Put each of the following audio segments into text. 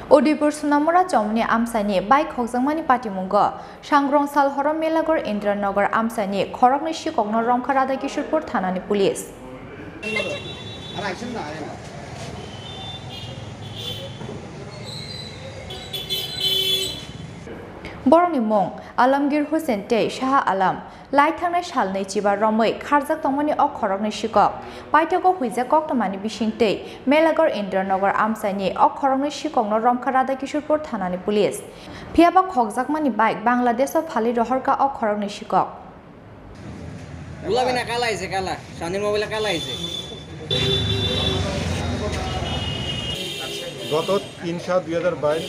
Odipur Sunamura Chomni Amchaini bike Khoroknwi Patimungo Sangrong Salhoro Melaghar Indra Nagar Amchaini Khoroknwi Sikokno Romkha Radha Kishorepur Thanani Police. Boroni Mong Alamgir Hussein Tei Shah Alam Lai Thangnai Salnai Chiba Romoi Kharjak Tongmani Ok Khoroknwi Sikok Paitago Huijak Koktomani Bising Tei Melaghar Indra Nagar Amchaini Ok Khoroknwi Sikokno Romkha Radha Kishorepur Thanani Police Phiaba Khokjakmani bike Bangladesh o Phali Rohorka Ok Khoroknwi Sikok Gulabina kala aise kala Shanir mobile kala aise গত ৩/৭/২০২২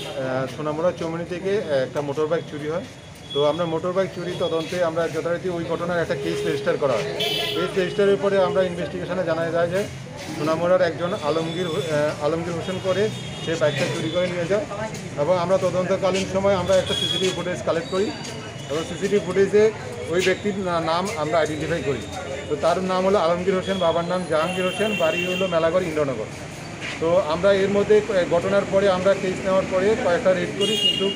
সোনামুড়া চৌমনি থেকে একটা motorbike চুরি হয়। তো আমরা motorbike চুরি তদন্তে আমরা যথারীতি ওই ঘটনার একটা কেস রেজিস্টার করা হয়। কেস রেজিস্টারের পরে আমরা ইনভেস্টিগেশনে জানা যায় যে সোনামুড়ার একজন আলমগীর হোসেন করে সে বাইকটা চুরি করে নিয়ে যায় এবং আমরা তদন্তকালীন সময় আমরা একটা সিসিটিভি ফুটেজ কালেক্ট করি এবং সিসিটিভি ফুটেজে ওই ব্যক্তির নাম আমরা আইডেন্টিফাই করি। তো তার নাম হলো আলমগীর হোসেন, বাবার নাম জাহাঙ্গীর হোসেন, বাড়ি হলো মেলাঘর ইন্দ্রনগর। তো আমরা এর মধ্যে ঘটনার পরে আমরা কেস নেওয়ার পরে কয়েকটা রেড করি, কিন্তু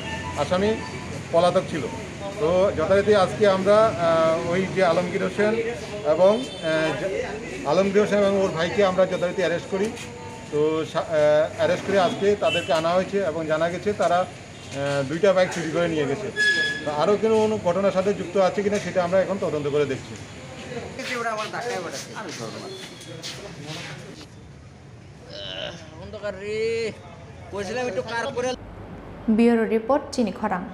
আসামি পলাতক ছিল। তো যথারীতি আজকে আমরা ওই যে আলমগীর হোসেন এবং ওর ভাইকে আমরা যথারীতি অ্যারেস্ট করি। তো অ্যারেস্ট করে আজকে তাদেরকে আনা হয়েছে এবং জানা গেছে তারা দুইটা বাইক চুরি করে নিয়ে গেছে। তো আরও কোনো ঘটনার সাথে যুক্ত আছে কিনা সেটা আমরা এখন তদন্ত করে দেখছি। Bureau Report Chini Khorang.